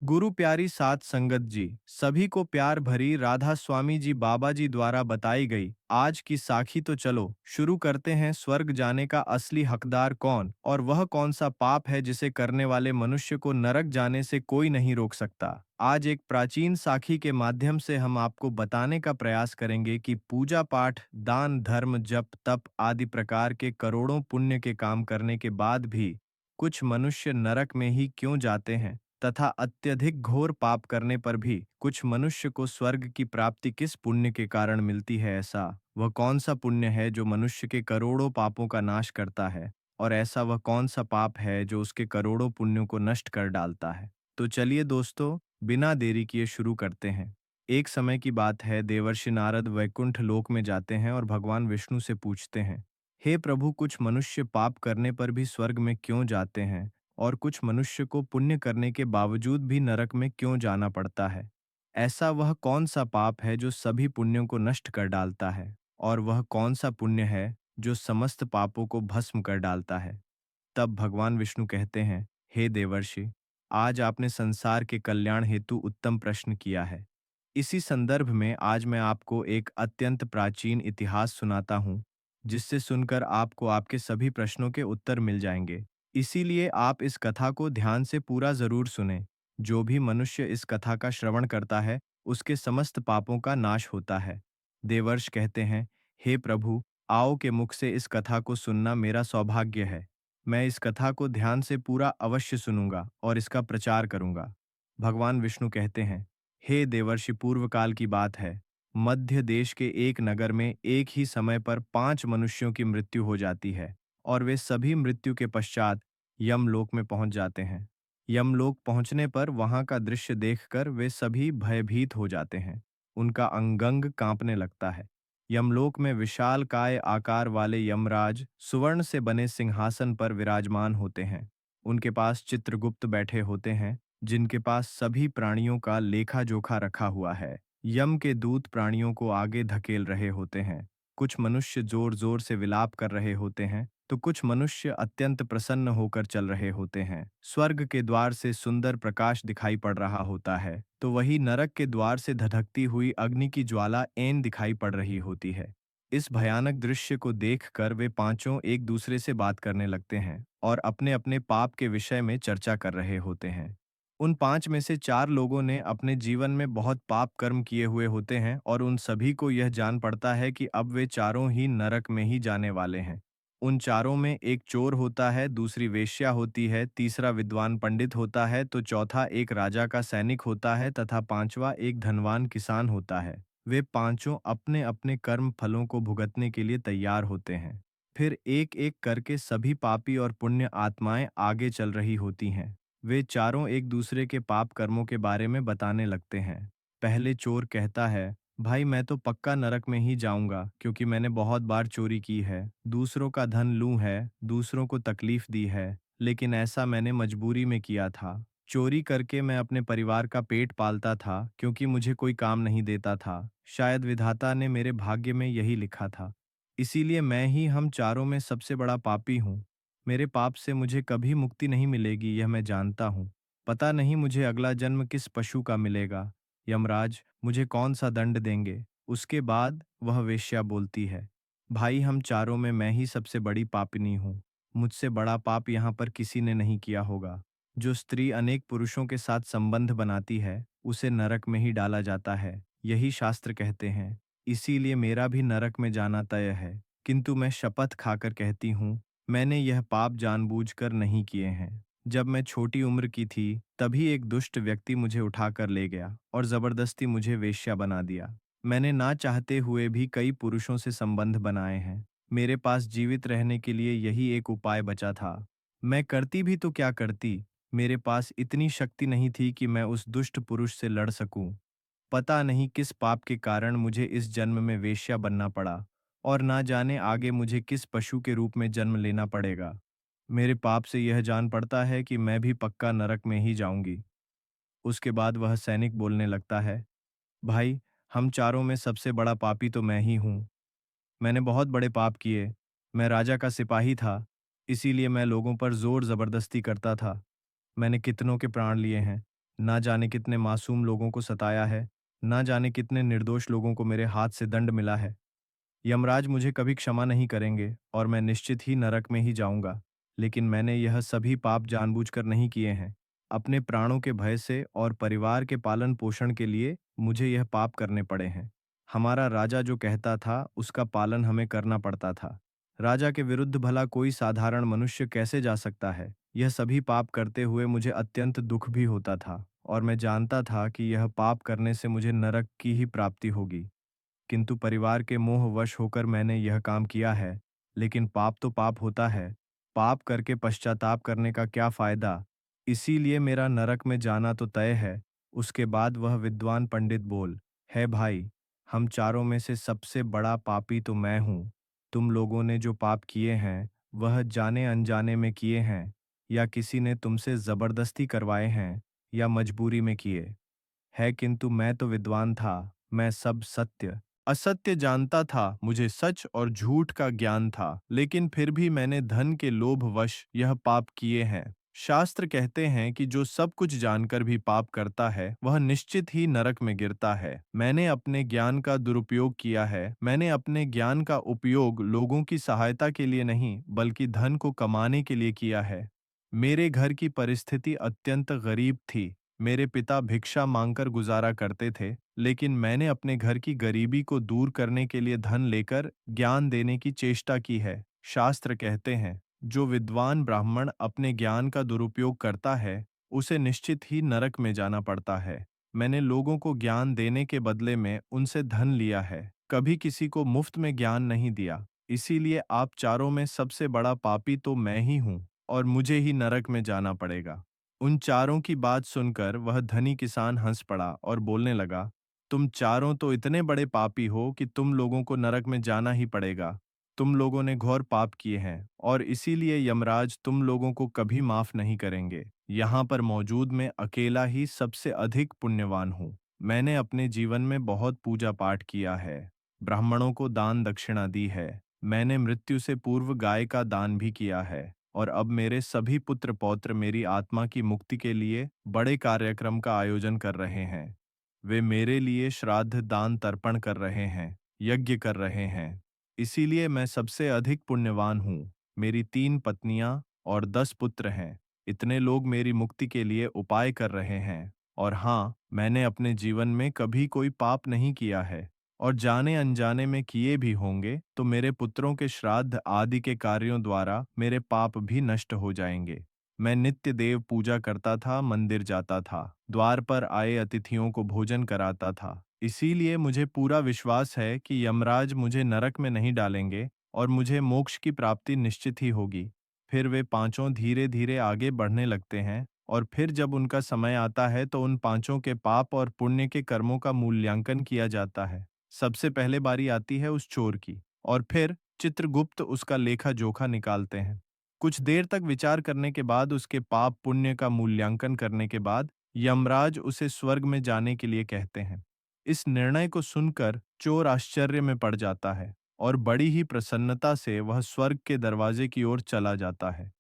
गुरु प्यारी सात संगत जी सभी को प्यार भरी राधा स्वामी जी बाबा जी द्वारा बताई गई आज की साखी। तो चलो शुरू करते हैं। स्वर्ग जाने का असली हकदार कौन और वह कौन सा पाप है जिसे करने वाले मनुष्य को नरक जाने से कोई नहीं रोक सकता। आज एक प्राचीन साखी के माध्यम से हम आपको बताने का प्रयास करेंगे कि पूजा पाठ, दान, धर्म, जप, तप आदि प्रकार के करोड़ों पुण्य के काम करने के बाद भी कुछ मनुष्य नरक में ही क्यों जाते हैं, तथा अत्यधिक घोर पाप करने पर भी कुछ मनुष्य को स्वर्ग की प्राप्ति किस पुण्य के कारण मिलती है। ऐसा वह कौन सा पुण्य है जो मनुष्य के करोड़ों पापों का नाश करता है, और ऐसा वह कौन सा पाप है जो उसके करोड़ों पुण्यों को नष्ट कर डालता है। तो चलिए दोस्तों, बिना देरी किए शुरू करते हैं। एक समय की बात है, देवर्षि नारद वैकुंठ लोक में जाते हैं और भगवान विष्णु से पूछते हैं, हे प्रभु, कुछ मनुष्य पाप करने पर भी स्वर्ग में क्यों जाते हैं और कुछ मनुष्य को पुण्य करने के बावजूद भी नरक में क्यों जाना पड़ता है। ऐसा वह कौन सा पाप है जो सभी पुण्यों को नष्ट कर डालता है, और वह कौन सा पुण्य है जो समस्त पापों को भस्म कर डालता है। तब भगवान विष्णु कहते हैं, हे देवर्षि, आज आपने संसार के कल्याण हेतु उत्तम प्रश्न किया है। इसी संदर्भ में आज मैं आपको एक अत्यंत प्राचीन इतिहास सुनाता हूँ, जिससे सुनकर आपको आपके सभी प्रश्नों के उत्तर मिल जाएंगे। इसीलिए आप इस कथा को ध्यान से पूरा जरूर सुने। जो भी मनुष्य इस कथा का श्रवण करता है, उसके समस्त पापों का नाश होता है। देवर्ष कहते हैं, हे प्रभु, आओ के मुख से इस कथा को सुनना मेरा सौभाग्य है। मैं इस कथा को ध्यान से पूरा अवश्य सुनूंगा और इसका प्रचार करूंगा। भगवान विष्णु कहते हैं, हे देवर्षि, पूर्व काल की बात है। मध्य देश के एक नगर में एक ही समय पर 5 मनुष्यों की मृत्यु हो जाती है, और वे सभी मृत्यु के पश्चात यमलोक में पहुंच जाते हैं। यमलोक पहुंचने पर वहां का दृश्य देखकर वे सभी भयभीत हो जाते हैं। उनका अंगंग कांपने लगता है। यमलोक में विशाल काय आकार वाले यमराज सुवर्ण से बने सिंहासन पर विराजमान होते हैं। उनके पास चित्रगुप्त बैठे होते हैं, जिनके पास सभी प्राणियों का लेखा जोखा रखा हुआ है। यम के दूत प्राणियों को आगे धकेल रहे होते हैं। कुछ मनुष्य जोर जोर से विलाप कर रहे होते हैं, तो कुछ मनुष्य अत्यंत प्रसन्न होकर चल रहे होते हैं। स्वर्ग के द्वार से सुंदर प्रकाश दिखाई पड़ रहा होता है, तो वही नरक के द्वार से धधकती हुई अग्नि की ज्वाला ऐन दिखाई पड़ रही होती है। इस भयानक दृश्य को देखकर वे पांचों एक दूसरे से बात करने लगते हैं और अपने अपने पाप के विषय में चर्चा कर रहे होते हैं। उन 5 में से 4 लोगों ने अपने जीवन में बहुत पाप कर्म किए हुए होते हैं, और उन सभी को यह जान पड़ता है कि अब वे चारों ही नरक में ही जाने वाले हैं। उन चारों में एक चोर होता है, दूसरी वेश्या होती है, तीसरा विद्वान पंडित होता है, तो चौथा एक राजा का सैनिक होता है, तथा पांचवा एक धनवान किसान होता है। वे पांचों अपने अपने कर्म फलों को भुगतने के लिए तैयार होते हैं। फिर एक एक करके सभी पापी और पुण्य आत्माएं आगे चल रही होती हैं। वे चारों एक दूसरे के पाप कर्मों के बारे में बताने लगते हैं। पहले चोर कहता है, भाई मैं तो पक्का नरक में ही जाऊंगा, क्योंकि मैंने बहुत बार चोरी की है, दूसरों का धन लूं है, दूसरों को तकलीफ दी है, लेकिन ऐसा मैंने मजबूरी में किया था। चोरी करके मैं अपने परिवार का पेट पालता था, क्योंकि मुझे कोई काम नहीं देता था। शायद विधाता ने मेरे भाग्य में यही लिखा था। इसीलिए मैं ही हम चारों में सबसे बड़ा पापी हूँ। मेरे पाप से मुझे कभी मुक्ति नहीं मिलेगी, यह मैं जानता हूँ। पता नहीं मुझे अगला जन्म किस पशु का मिलेगा। यमराज मुझे कौन सा दंड देंगे। उसके बाद वह वेश्या बोलती है, भाई हम चारों में मैं ही सबसे बड़ी पापिनी हूँ। मुझसे बड़ा पाप यहाँ पर किसी ने नहीं किया होगा। जो स्त्री अनेक पुरुषों के साथ संबंध बनाती है, उसे नरक में ही डाला जाता है, यही शास्त्र कहते हैं। इसीलिए मेरा भी नरक में जाना तय है। किंतु मैं शपथ खाकर कहती हूँ, मैंने यह पाप जानबूझकर नहीं किए हैं। जब मैं छोटी उम्र की थी, तभी एक दुष्ट व्यक्ति मुझे उठाकर ले गया और जबरदस्ती मुझे वेश्या बना दिया। मैंने ना चाहते हुए भी कई पुरुषों से संबंध बनाए हैं। मेरे पास जीवित रहने के लिए यही एक उपाय बचा था। मैं करती भी तो क्या करती, मेरे पास इतनी शक्ति नहीं थी कि मैं उस दुष्ट पुरुष से लड़ सकूं। पता नहीं किस पाप के कारण मुझे इस जन्म में वेश्या बनना पड़ा, और ना जाने आगे मुझे किस पशु के रूप में जन्म लेना पड़ेगा। मेरे पाप से यह जान पड़ता है कि मैं भी पक्का नरक में ही जाऊंगी। उसके बाद वह सैनिक बोलने लगता है, भाई हम चारों में सबसे बड़ा पापी तो मैं ही हूँ। मैंने बहुत बड़े पाप किए। मैं राजा का सिपाही था, इसीलिए मैं लोगों पर जोर जबरदस्ती करता था। मैंने कितनों के प्राण लिए हैं। ना जाने कितने मासूम लोगों को सताया है, ना जाने कितने निर्दोष लोगों को मेरे हाथ से दंड मिला है। यमराज मुझे कभी क्षमा नहीं करेंगे और मैं निश्चित ही नरक में ही जाऊंगा। लेकिन मैंने यह सभी पाप जानबूझकर नहीं किए हैं। अपने प्राणों के भय से और परिवार के पालन पोषण के लिए मुझे यह पाप करने पड़े हैं। हमारा राजा जो कहता था उसका पालन हमें करना पड़ता था। राजा के विरुद्ध भला कोई साधारण मनुष्य कैसे जा सकता है? यह सभी पाप करते हुए मुझे अत्यंत दुख भी होता था और मैं जानता था कि यह पाप करने से मुझे नरक की ही प्राप्ति होगी। किंतु परिवार के मोहवश होकर मैंने यह काम किया है। लेकिन पाप तो पाप होता है। पाप करके पश्चाताप करने का क्या फायदा? इसीलिए मेरा नरक में जाना तो तय है। उसके बाद वह विद्वान पंडित बोल, है भाई, हम चारों में से सबसे बड़ा पापी तो मैं हूँ। तुम लोगों ने जो पाप किए हैं, वह जाने अनजाने में किए हैं, या किसी ने तुमसे जबरदस्ती करवाए हैं, या मजबूरी में किए है। किंतु मैं तो विद्वान था, मैं सब सत्य असत्य जानता था, मुझे सच और झूठ का ज्ञान था, लेकिन फिर भी मैंने धन के लोभवश यह पाप किए हैं। शास्त्र कहते हैं कि जो सब कुछ जानकर भी पाप करता है, वह निश्चित ही नरक में गिरता है। मैंने अपने ज्ञान का दुरुपयोग किया है। मैंने अपने ज्ञान का उपयोग लोगों की सहायता के लिए नहीं, बल्कि धन को कमाने के लिए किया है। मेरे घर की परिस्थिति अत्यंत गरीब थी। मेरे पिता भिक्षा मांगकर गुजारा करते थे, लेकिन मैंने अपने घर की गरीबी को दूर करने के लिए धन लेकर ज्ञान देने की चेष्टा की है। शास्त्र कहते हैं, जो विद्वान ब्राह्मण अपने ज्ञान का दुरुपयोग करता है, उसे निश्चित ही नरक में जाना पड़ता है। मैंने लोगों को ज्ञान देने के बदले में उनसे धन लिया है, कभी किसी को मुफ्त में ज्ञान नहीं दिया। इसीलिए आप चारों में सबसे बड़ा पापी तो मैं ही हूँ और मुझे ही नरक में जाना पड़ेगा। उन चारों की बात सुनकर वह धनी किसान हंस पड़ा और बोलने लगा, तुम चारों तो इतने बड़े पापी हो कि तुम लोगों को नरक में जाना ही पड़ेगा। तुम लोगों ने घोर पाप किए हैं और इसीलिए यमराज तुम लोगों को कभी माफ नहीं करेंगे। यहाँ पर मौजूद मैं अकेला ही सबसे अधिक पुण्यवान हूँ। मैंने अपने जीवन में बहुत पूजा पाठ किया है, ब्राह्मणों को दान दक्षिणा दी है, मैंने मृत्यु से पूर्व गाय का दान भी किया है, और अब मेरे सभी पुत्र पौत्र मेरी आत्मा की मुक्ति के लिए बड़े कार्यक्रम का आयोजन कर रहे हैं। वे मेरे लिए श्राद्ध दान तर्पण कर रहे हैं, यज्ञ कर रहे हैं। इसीलिए मैं सबसे अधिक पुण्यवान हूँ। मेरी 3 पत्नियां और 10 पुत्र हैं। इतने लोग मेरी मुक्ति के लिए उपाय कर रहे हैं। और हाँ, मैंने अपने जीवन में कभी कोई पाप नहीं किया है, और जाने अनजाने में किए भी होंगे तो मेरे पुत्रों के श्राद्ध आदि के कार्यों द्वारा मेरे पाप भी नष्ट हो जाएंगे। मैं नित्य देव पूजा करता था, मंदिर जाता था, द्वार पर आए अतिथियों को भोजन कराता था। इसीलिए मुझे पूरा विश्वास है कि यमराज मुझे नरक में नहीं डालेंगे और मुझे मोक्ष की प्राप्ति निश्चित ही होगी। फिर वे पांचों धीरे धीरे आगे बढ़ने लगते हैं, और फिर जब उनका समय आता है तो उन पांचों के पाप और पुण्य के कर्मों का मूल्यांकन किया जाता है। सबसे पहले बारी आती है उस चोर की, और फिर चित्रगुप्त उसका लेखा जोखा निकालते हैं। कुछ देर तक विचार करने के बाद, उसके पाप पुण्य का मूल्यांकन करने के बाद, यमराज उसे स्वर्ग में जाने के लिए कहते हैं। इस निर्णय को सुनकर चोर आश्चर्य में पड़ जाता है और बड़ी ही प्रसन्नता से वह स्वर्ग के दरवाजे की ओर चला जाता है।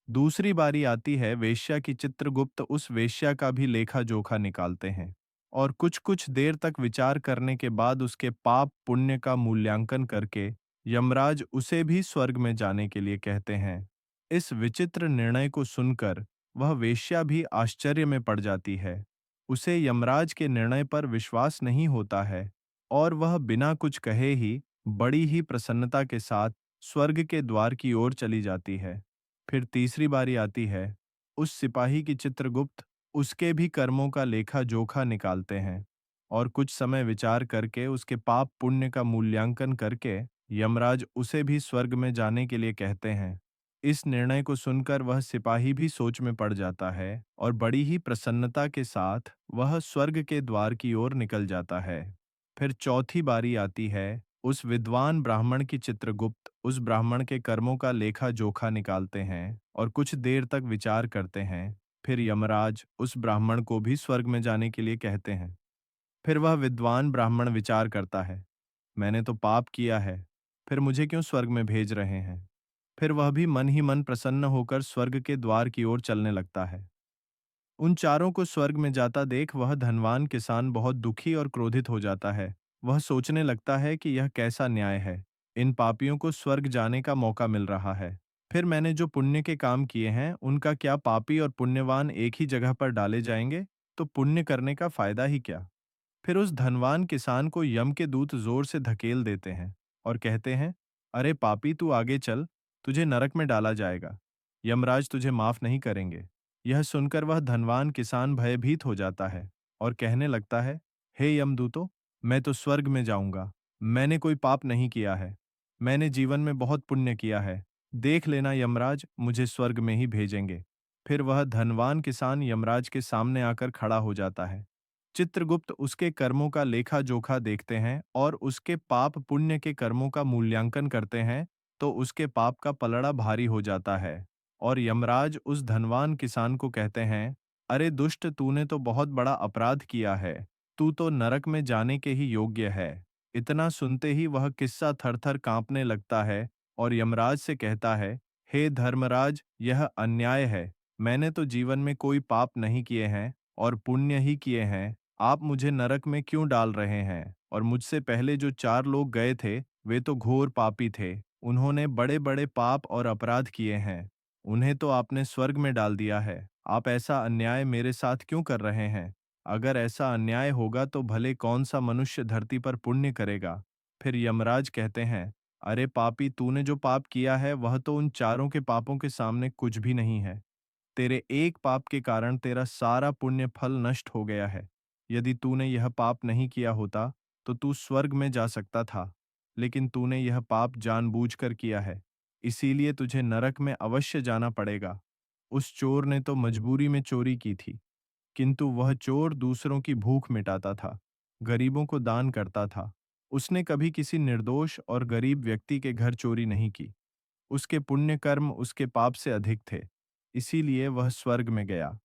दूसरी बारी आती है वेश्या की। चित्रगुप्त उस वेश्या का भी लेखा जोखा निकालते हैं, और कुछ कुछ देर तक विचार करने के बाद उसके पाप पुण्य का मूल्यांकन करके यमराज उसे भी स्वर्ग में जाने के लिए कहते हैं। इस विचित्र निर्णय को सुनकर वह वेश्या भी आश्चर्य में पड़ जाती है। उसे यमराज के निर्णय पर विश्वास नहीं होता है, और वह बिना कुछ कहे ही बड़ी ही प्रसन्नता के साथ स्वर्ग के द्वार की ओर चली जाती है। फिर तीसरी बारी आती है उस सिपाही की। चित्रगुप्त उसके भी कर्मों का लेखा जोखा निकालते हैं, और कुछ समय विचार करके उसके पाप पुण्य का मूल्यांकन करके यमराज उसे भी स्वर्ग में जाने के लिए कहते हैं। इस निर्णय को सुनकर वह सिपाही भी सोच में पड़ जाता है, और बड़ी ही प्रसन्नता के साथ वह स्वर्ग के द्वार की ओर निकल जाता है। फिर चौथी बारी आती है उस विद्वान ब्राह्मण की। चित्रगुप्त उस ब्राह्मण के कर्मों का लेखा जोखा निकालते हैं और कुछ देर तक विचार करते हैं। फिर यमराज उस ब्राह्मण को भी स्वर्ग में जाने के लिए कहते हैं। फिर वह विद्वान ब्राह्मण विचार करता है, मैंने तो पाप किया है, फिर मुझे क्यों स्वर्ग में भेज रहे हैं? फिर वह भी मन ही मन प्रसन्न होकर स्वर्ग के द्वार की ओर चलने लगता है। उन चारों को स्वर्ग में जाता देख वह धनवान किसान बहुत दुखी और क्रोधित हो जाता है। वह सोचने लगता है कि यह कैसा न्याय है। इन पापियों को स्वर्ग जाने का मौका मिल रहा है। फिर मैंने जो पुण्य के काम किए हैं उनका क्या पापी और पुण्यवान एक ही जगह पर डाले जाएंगे? तो पुण्य करने का फायदा ही क्या? फिर उस धनवान किसान को यम के दूत जोर से धकेल देते हैं और कहते हैं, अरे पापी तू आगे चल, तुझे नरक में डाला जाएगा। यमराज तुझे माफ नहीं करेंगे। यह सुनकर वह धनवान किसान भयभीत हो जाता है और कहने लगता है, हे यमदूतों, मैं तो स्वर्ग में जाऊंगा। मैंने कोई पाप नहीं किया है। मैंने जीवन में बहुत पुण्य किया है। देख लेना यमराज मुझे स्वर्ग में ही भेजेंगे। फिर वह धनवान किसान यमराज के सामने आकर खड़ा हो जाता है। चित्रगुप्त उसके कर्मों का लेखा जोखा देखते हैं और उसके पाप पुण्य के कर्मों का मूल्यांकन करते हैं, तो उसके पाप का पलड़ा भारी हो जाता है। और यमराज उस धनवान किसान को कहते हैं, अरे दुष्ट, तूने तो बहुत बड़ा अपराध किया है। तू तो नरक में जाने के ही योग्य है। इतना सुनते ही वह किस्सा थर-थर कांपने लगता है और यमराज से कहता है, हे धर्मराज, यह अन्याय है। मैंने तो जीवन में कोई पाप नहीं किए हैं और पुण्य ही किए हैं। आप मुझे नरक में क्यों डाल रहे हैं? और मुझसे पहले जो 4 लोग गए थे, वे तो घोर पापी थे। उन्होंने बड़े-बड़े पाप और अपराध किए हैं। उन्हें तो आपने स्वर्ग में डाल दिया है। आप ऐसा अन्याय मेरे साथ क्यों कर रहे हैं? अगर ऐसा अन्याय होगा तो भले कौन-सा मनुष्य धरती पर पुण्य करेगा? फिर यमराज कहते हैं, अरे पापी, तूने जो पाप किया है वह तो उन चारों के पापों के सामने कुछ भी नहीं है। तेरे एक पाप के कारण तेरा सारा पुण्य फल नष्ट हो गया है। यदि तूने यह पाप नहीं किया होता, तो तू स्वर्ग में जा सकता था। लेकिन तूने यह पाप जानबूझकर किया है, इसीलिए तुझे नरक में अवश्य जाना पड़ेगा। उस चोर ने तो मजबूरी में चोरी की थी, किंतु वह चोर दूसरों की भूख मिटाता था, गरीबों को दान करता था। उसने कभी किसी निर्दोष और गरीब व्यक्ति के घर चोरी नहीं की। उसके पुण्य कर्म उसके पाप से अधिक थे, इसीलिए वह स्वर्ग में गया।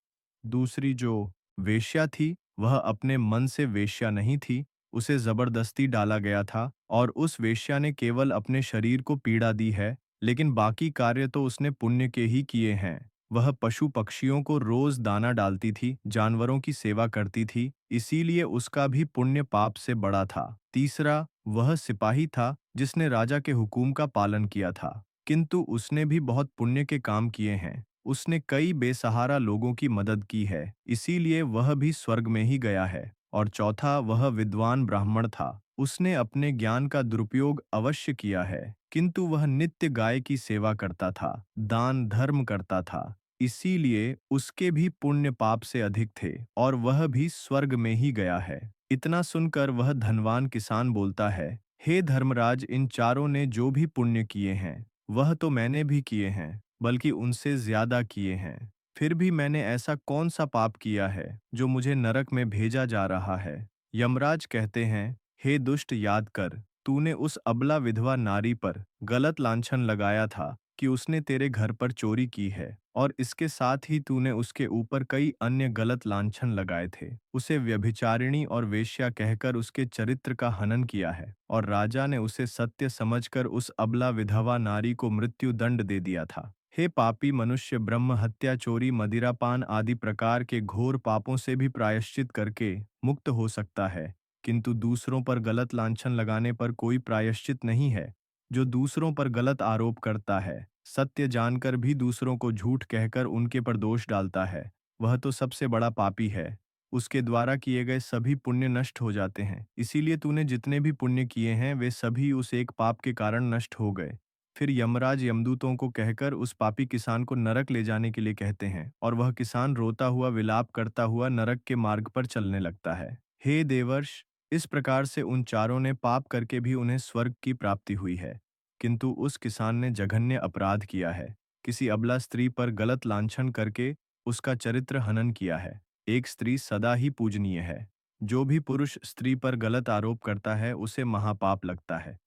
दूसरी जो वेश्या थी, वह अपने मन से वेश्या नहीं थी, उसे जबरदस्ती डाला गया था और उस वेश्या ने केवल अपने शरीर को पीड़ा दी है, लेकिन बाकी कार्य तो उसने पुण्य के ही किए हैं। वह पशु पक्षियों को रोज दाना डालती थी, जानवरों की सेवा करती थी, इसीलिए उसका भी पुण्य पाप से बड़ा था। तीसरा, वह सिपाही था जिसने राजा के हुकुम का पालन किया था, किंतु उसने भी बहुत पुण्य के काम किए हैं। उसने कई बेसहारा लोगों की मदद की है, इसीलिए वह भी स्वर्ग में ही गया है। और चौथा, वह विद्वान ब्राह्मण था। उसने अपने ज्ञान का दुरुपयोग अवश्य किया है, किंतु वह नित्य गाय की सेवा करता था, दान धर्म करता था, इसीलिए उसके भी पुण्य पाप से अधिक थे और वह भी स्वर्ग में ही गया है। इतना सुनकर वह धनवान किसान बोलता है, हे धर्मराज, इन चारों ने जो भी पुण्य किए हैं, वह तो मैंने भी किए हैं, बल्कि उनसे ज्यादा किए हैं। फिर भी मैंने ऐसा कौन सा पाप किया है जो मुझे नरक में भेजा जा रहा है? यमराज कहते हैं, हे दुष्ट, याद कर, तूने उस अबला विधवा नारी पर गलत लांछन लगाया था कि उसने तेरे घर पर चोरी की है, और इसके साथ ही तूने उसके ऊपर कई अन्य गलत लांछन लगाए थे। उसे व्यभिचारिणी और वेश्या कहकर उसके चरित्र का हनन किया है और राजा ने उसे सत्य समझकर उस अबला विधवा नारी को मृत्यु दंड दे दिया था। हे पापी मनुष्य, ब्रह्म हत्या, चोरी, मदिरापान आदि प्रकार के घोर पापों से भी प्रायश्चित करके मुक्त हो सकता है, किंतु दूसरों पर गलत लांछन लगाने पर कोई प्रायश्चित नहीं है। जो दूसरों पर गलत आरोप करता है, सत्य जानकर भी दूसरों को झूठ कहकर उनके पर दोष डालता है, वह तो सबसे बड़ा पापी है। उसके द्वारा किए गए सभी पुण्य नष्ट हो जाते हैं, इसीलिए तूने जितने भी पुण्य किए हैं वे सभी उस एक पाप के कारण नष्ट हो गए। फिर यमराज यमदूतों को कहकर उस पापी किसान को नरक ले जाने के लिए कहते हैं और वह किसान रोता हुआ विलाप करता हुआ नरक के मार्ग पर चलने लगता है। हे देवर्ष, इस प्रकार से उन चारों ने पाप करके भी उन्हें स्वर्ग की प्राप्ति हुई है, किंतु उस किसान ने जघन्य अपराध किया है। किसी अबला स्त्री पर गलत लांछन करके उसका चरित्र हनन किया है। एक स्त्री सदा ही पूजनीय है। जो भी पुरुष स्त्री पर गलत आरोप करता है उसे महापाप लगता है।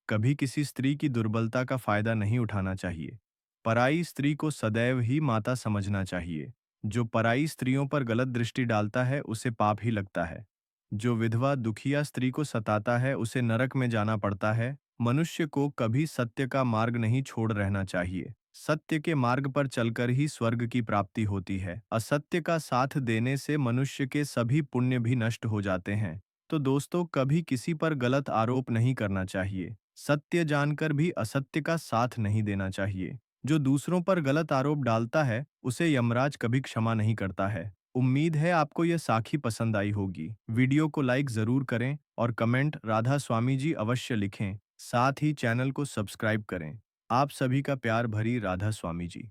कभी किसी स्त्री की दुर्बलता का फायदा नहीं उठाना चाहिए। पराई स्त्री को सदैव ही माता समझना चाहिए। जो पराई स्त्रियों पर गलत दृष्टि डालता है उसे पाप ही लगता है। जो विधवा दुखिया स्त्री को सताता है उसे नरक में जाना पड़ता है। मनुष्य को कभी सत्य का मार्ग नहीं छोड़ रहना चाहिए। सत्य के मार्ग पर चलकर ही स्वर्ग की प्राप्ति होती है। असत्य का साथ देने से मनुष्य के सभी पुण्य भी नष्ट हो जाते हैं। तो दोस्तों, कभी किसी पर गलत आरोप नहीं करना चाहिए। सत्य जानकर भी असत्य का साथ नहीं देना चाहिए। जो दूसरों पर गलत आरोप डालता है, उसे यमराज कभी क्षमा नहीं करता है। उम्मीद है आपको यह साखी पसंद आई होगी। वीडियो को लाइक जरूर करें और कमेंट राधा स्वामी जी अवश्य लिखें। साथ ही चैनल को सब्सक्राइब करें। आप सभी का प्यार भरी राधा स्वामी जी।